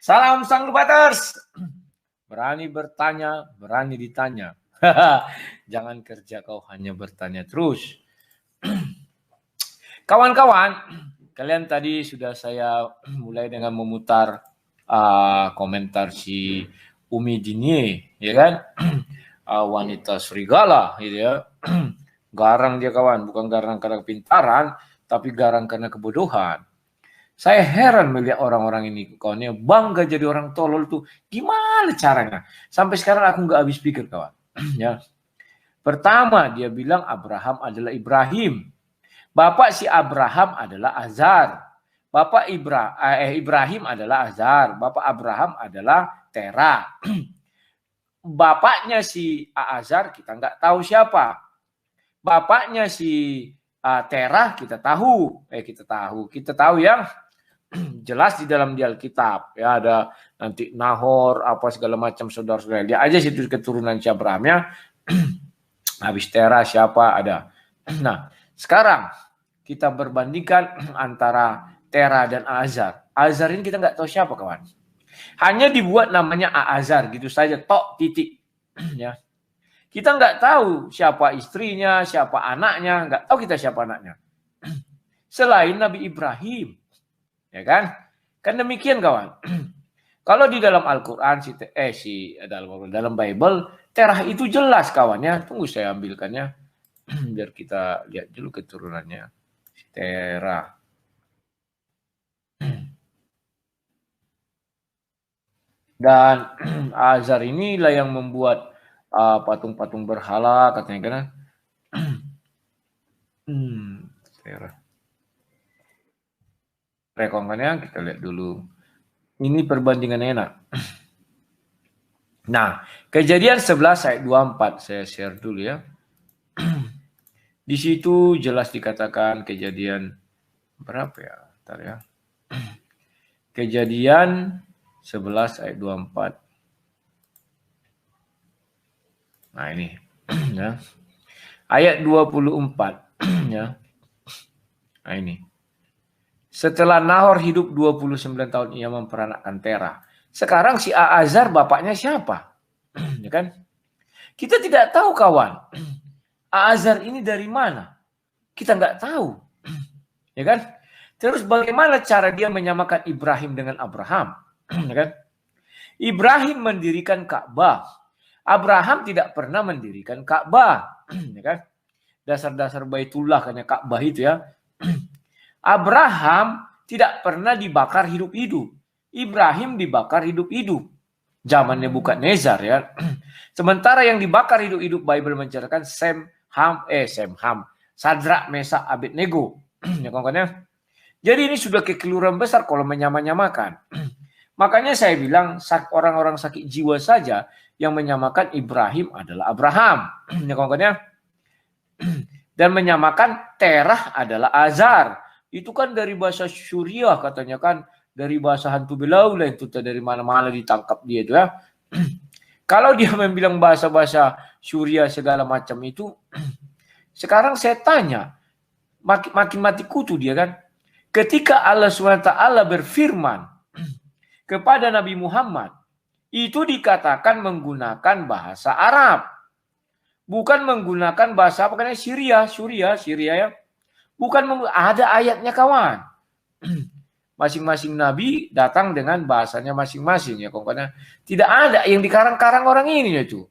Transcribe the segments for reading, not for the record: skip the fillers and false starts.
Salam Sang Lubaters. Berani bertanya, berani ditanya. Jangan kerja kau hanya bertanya terus. Kawan-kawan, kalian tadi sudah saya mulai dengan memutar komentar si Umi Dinie, ya kan? Wanita serigala, gitu ya. Garang dia kawan, bukan garang karena kepintaran, tapi garang karena kebodohan. Saya heran melihat orang-orang ini, kawannya bangga jadi orang tolol tuh. Gimana caranya? Sampai sekarang aku nggak habis pikir kawan. Ya. Pertama dia bilang Abraham adalah Ibrahim. Bapak si Abraham adalah Azar. Bapak Ibrahim adalah Azar. Bapak Abraham adalah Tera. Bapaknya si Azar kita nggak tahu siapa. Bapaknya si Terah kita tahu. Kita tahu yang jelas di dalam di Alkitab. Ya ada nanti Nahor apa segala macam saudara-saudara. Dia aja situ keturunan si Abraham ya. Habis Terah siapa ada. Nah sekarang kita berbandingkan antara Terah dan Azar. Azar ini kita nggak tahu siapa kawan. Hanya dibuat namanya Azar gitu saja, tok titik. Ya. Kita nggak tahu siapa istrinya, siapa anaknya, nggak tahu kita siapa anaknya. Selain Nabi Ibrahim, ya kan? Kan demikian kawan. Kalau di dalam Al-Quran, dalam Bible, Terah itu jelas kawannya. Tunggu saya ambilkannya, biar kita lihat dulu keturunannya. Terah. Dan Azar inilah yang membuat patung-patung berhala katanya kan. Rekongannya kita lihat dulu. Ini perbandingannya enak. Nah, Kejadian 11 ayat 24 saya share dulu ya. Di situ jelas dikatakan Kejadian berapa ya? Bentar ya. Kejadian 11 ayat 24. Nah ini ya. Ayat 24 ya. Nah ini. Setelah Nahor hidup 29 tahun ia memperanakkan Terah. Sekarang si Azar bapaknya siapa? Ya kan? Kita tidak tahu kawan. Azar ini dari mana? Kita nggak tahu. Ya kan? Terus bagaimana cara dia menyamakan Ibrahim dengan Abraham? Ya kan? Ibrahim mendirikan Ka'bah. Abraham tidak pernah mendirikan Ka'bah. Ya kan? Dasar-dasar Baitullah kan Ka'bah itu ya. Abraham tidak pernah dibakar hidup-hidup. Ibrahim dibakar hidup-hidup. Zamannya Nebukadnezar ya. Sementara yang dibakar hidup-hidup Bible menceritakan Sadrak, Mesak, Abednego. Ya kawan-kawan. Jadi ini sudah kekeliruan besar kalau menyamakan. Makanya saya bilang orang-orang sakit jiwa saja yang menyamakan Ibrahim adalah Abraham. Ya kawan-kawan. Dan menyamakan Terah adalah Azar. Itu kan dari bahasa Suriah katanya kan. Dari bahasa hantu belau lah itu dari mana-mana ditangkap dia itu ya. Kalau dia membilang bahasa-bahasa Suriah segala macam itu. Sekarang saya tanya. Makin mati kutu dia kan. Ketika Allah SWT berfirman kepada Nabi Muhammad. Itu dikatakan menggunakan bahasa Arab. Bukan menggunakan bahasa apa kan Syria ya. Bukan ada ayatnya kawan. Masing-masing nabi datang dengan bahasanya masing-masing ya kawan. Tidak ada yang dikarang-karang orang ini itu.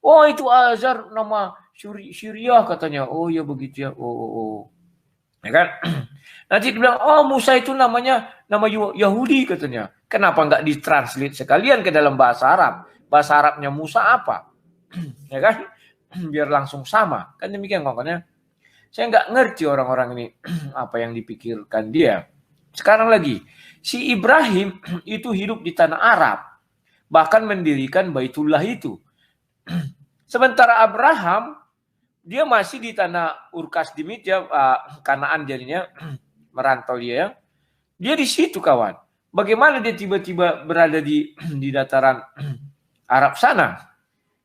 Oh itu Azar nama Syria katanya. Oh ya begitu ya. Oh. Ya kan? Nanti dibilang oh Musa itu nama Yahudi katanya. Kenapa nggak ditranslate sekalian ke dalam bahasa Arab? Bahasa Arabnya Musa apa? Ya kan? Biar langsung sama. Kan demikian kawan. Saya nggak ngerti orang-orang ini apa yang dipikirkan dia. Sekarang lagi, si Ibrahim itu hidup di tanah Arab. Bahkan mendirikan Baitullah itu. Sementara Abraham, dia masih di tanah Urkasdimit ya, Kanaan jadinya, merantau dia ya. Dia di situ kawan. Bagaimana dia tiba-tiba berada di dataran Arab sana?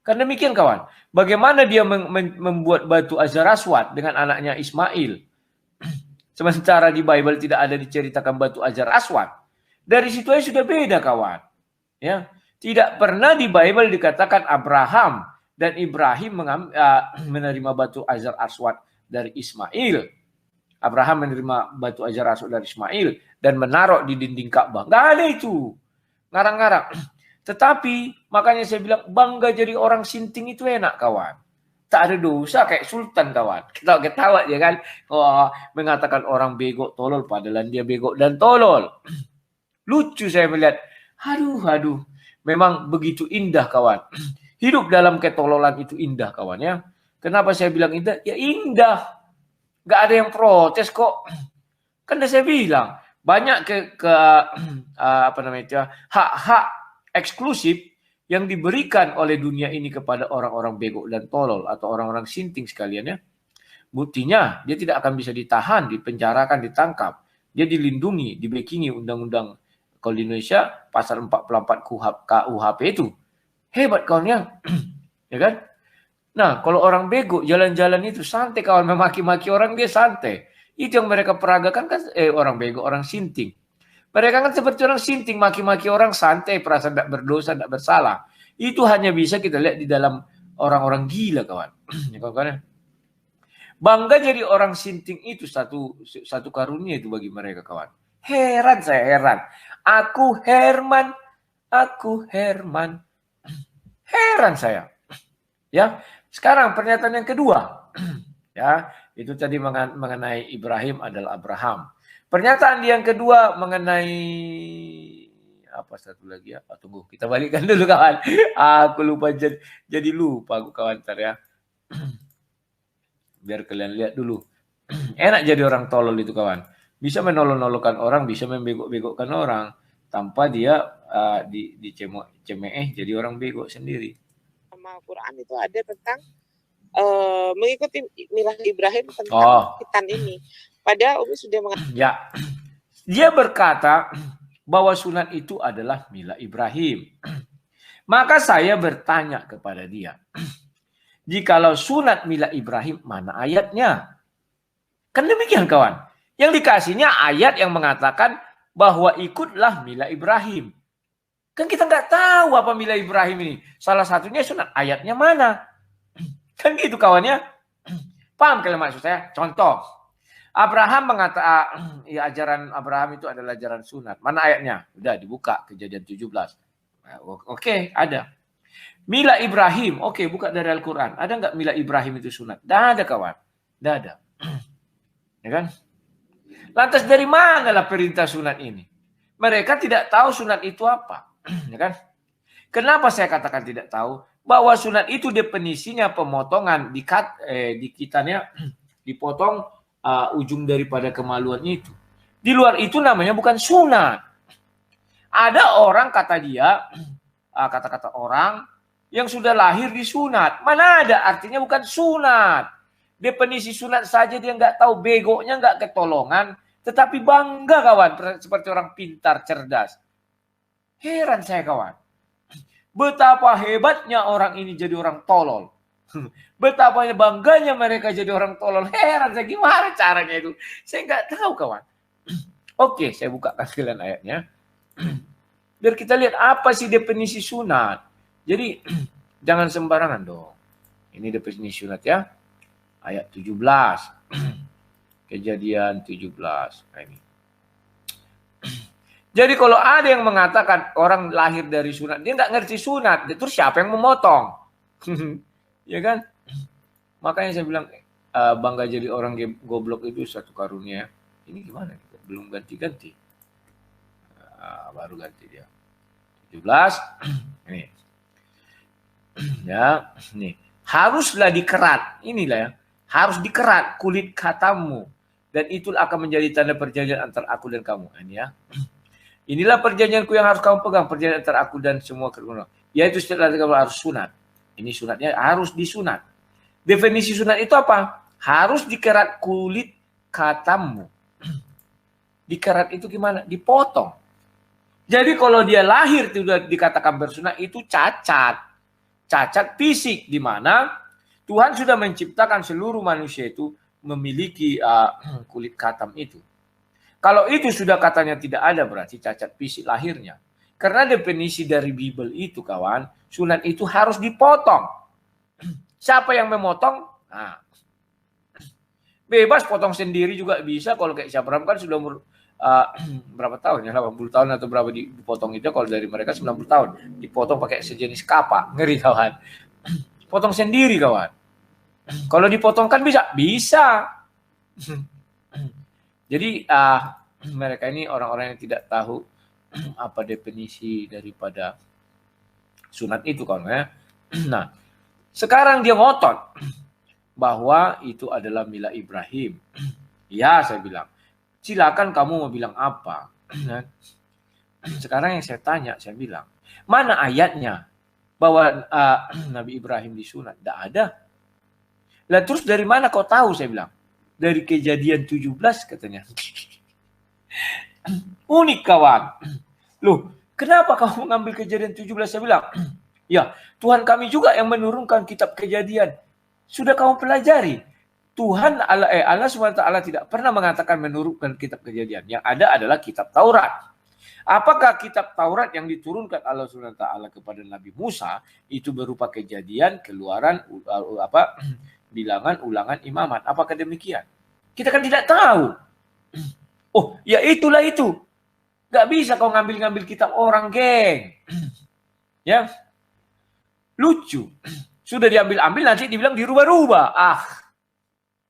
Kan demikian kawan. Bagaimana dia membuat batu Azar Aswad dengan anaknya Ismail? Sementara di Bible tidak ada diceritakan batu ajar aswad. Dari situ aja sudah beda, kawan. Ya, tidak pernah di Bible dikatakan Abraham dan Ibrahim menerima batu ajar aswad dari Ismail. Abraham menerima batu ajar aswad dari Ismail dan menaruh di dinding Ka'bah. Nggak ada itu. Ngarang-ngarang. Tetapi makanya saya bilang bangga jadi orang sinting itu enak, kawan. Tak ada dosa kayak sultan, kawan. Ketawa-ketawa ya kan. Oh, mengatakan orang bego tolol padahal dia bego dan tolol. Lucu saya melihat. Aduh. Memang begitu indah, kawan. Hidup dalam ketololan itu indah, kawan ya. Kenapa saya bilang indah? Ya indah. Gak ada yang protes kok. Kan udah saya bilang banyak hak-hak eksklusif yang diberikan oleh dunia ini kepada orang-orang bego dan tolol atau orang-orang sinting sekalian ya. Buktinya dia tidak akan bisa ditahan, dipenjarakan, ditangkap. Dia dilindungi, dibackingi undang-undang kalau di Indonesia pasal 44 KUHP itu. Hebat kawannya. Ya kan? Nah, kalau orang bego jalan-jalan itu santai, kawan, memaki-maki orang dia santai. Itu yang mereka peragakan kan orang bego, orang sinting. Mereka kan seperti orang sinting, maki-maki orang santai, perasaan tidak berdosa, tidak bersalah. Itu hanya bisa kita lihat di dalam orang-orang gila, kawan. Ya, kawan. Bangga jadi orang sinting itu satu karunia itu bagi mereka, kawan. Heran saya, heran. Aku Herman. Heran saya. Ya. Sekarang pernyataan yang kedua, ya, itu tadi mengenai Ibrahim adalah Abraham. Pernyataan yang kedua mengenai apa satu lagi ya? Tunggu, kita balikkan dulu, kawan. Aku lupa jadi lupa aku, kawan, ntar ya. Biar kalian lihat dulu. Enak jadi orang tolol itu, kawan. Bisa menolong-nolongkan orang, bisa membegok-begokkan orang tanpa dia dicemeh jadi orang bego sendiri. Al-Quran itu ada tentang mengikuti milah Ibrahim tentang khitan ini. Padahal Umi sudah mengatakan. Ya, dia berkata bahwa sunat itu adalah milah Ibrahim. Maka saya bertanya kepada dia, jikalau sunat milah Ibrahim, mana ayatnya? Kan demikian, kawan. Yang dikasihnya ayat yang mengatakan bahwa ikutlah milah Ibrahim. Kan kita nggak tahu apa milah Ibrahim ini. Salah satunya sunat, ayatnya mana? Kan gitu, kawannya. Paham kalian maksud saya? Contoh, Abraham mengatakan, ya, ajaran Abraham itu adalah ajaran sunat. Mana ayatnya? Udah dibuka, Kejadian 17. Oke, ada. Milah Ibrahim, oke, buka dari Al-Quran. Ada nggak milah Ibrahim itu sunat? Tidak ada, kawan. Tidak ada. Ya kan? Lantas dari manalah perintah sunat ini? Mereka tidak tahu sunat itu apa. Ya kan? Kenapa saya katakan tidak tahu? Bahwa sunat itu definisinya pemotongan dipotong ujung daripada kemaluan itu. Di luar itu namanya bukan sunat. Ada orang kata dia, kata-kata orang yang sudah lahir disunat. Mana ada, artinya bukan sunat. Definisi sunat saja dia nggak tahu, begonya nggak ketolongan, tetapi bangga, kawan, seperti orang pintar, cerdas. Heran saya, kawan. Betapa hebatnya orang ini jadi orang tolol. Betapa bangganya mereka jadi orang tolol. Heran saya, gimana caranya itu? Saya nggak tahu, kawan. Oke, saya bukakan sekalian ayatnya. Biar kita lihat apa sih definisi sunat. Jadi jangan sembarangan dong. Ini definisi sunat ya. Ayat 17. Kejadian 17. Nah, ini. Jadi kalau ada yang mengatakan orang lahir dari sunat, dia nggak ngerti sunat, terus siapa yang memotong? Ya kan? Makanya saya bilang bangga jadi orang goblok itu satu karunia. Ini gimana? Belum ganti-ganti. Baru ganti dia. 17. Ini. Ya, nih. Haruslah dikerat. Inilah ya. Harus dikerat kulit katamu. Dan itu akan menjadi tanda perjanjian antara aku dan kamu. Ini ya. Inilah perjanjianku yang harus kamu pegang, perjanjian antara aku dan semua keturunan. Yaitu setelah kamu harus sunat. Ini sunatnya harus disunat. Definisi sunat itu apa? Harus dikerat kulit katamu. Dikerat itu gimana? Dipotong. Jadi kalau dia lahir sudah dikatakan bersunat, itu cacat. Cacat fisik, di mana Tuhan sudah menciptakan seluruh manusia itu memiliki kulit khatam itu. Kalau itu sudah katanya tidak ada, berarti cacat fisik lahirnya. Karena definisi dari Bible itu, kawan, sunat itu harus dipotong. Siapa yang memotong? Nah, bebas potong sendiri juga bisa. Kalau kayak Syabram kan sudah berapa tahun ya, 80 tahun atau berapa dipotong itu. Kalau dari mereka 90 tahun dipotong pakai sejenis kapak. Ngeri, kawan. Potong sendiri, kawan. Kalau dipotongkan bisa. Jadi mereka ini orang-orang yang tidak tahu apa definisi daripada sunat itu, kawan ya. Nah, sekarang dia ngotot bahwa itu adalah milah Ibrahim. Ya, saya bilang, silakan kamu mau bilang apa. Sekarang yang saya tanya, saya bilang, mana ayatnya bahwa Nabi Ibrahim disunat? Tidak ada. Lah terus dari mana kau tahu? Saya bilang, dari Kejadian 17 katanya. Unik, kawan. Loh, kenapa kamu mengambil Kejadian 17? Saya bilang, ya, Tuhan kami juga yang menurunkan kitab Kejadian. Sudah kamu pelajari. Tuhan Allah SWT tidak pernah mengatakan menurunkan kitab Kejadian. Yang ada adalah kitab Taurat. Apakah kitab Taurat yang diturunkan Allah SWT kepada Nabi Musa itu berupa Kejadian, Keluaran, Bilangan, Ulangan, Imamat? Apakah demikian? Kita kan tidak tahu. Oh, ya itulah itu. Gak bisa kau ngambil-ngambil kitab orang, geng. Ya, lucu. Sudah diambil-ambil, nanti dibilang dirubah-rubah.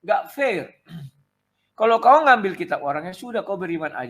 Gak fair. Kalau kau ngambil kitab orangnya, sudah kau beriman aja.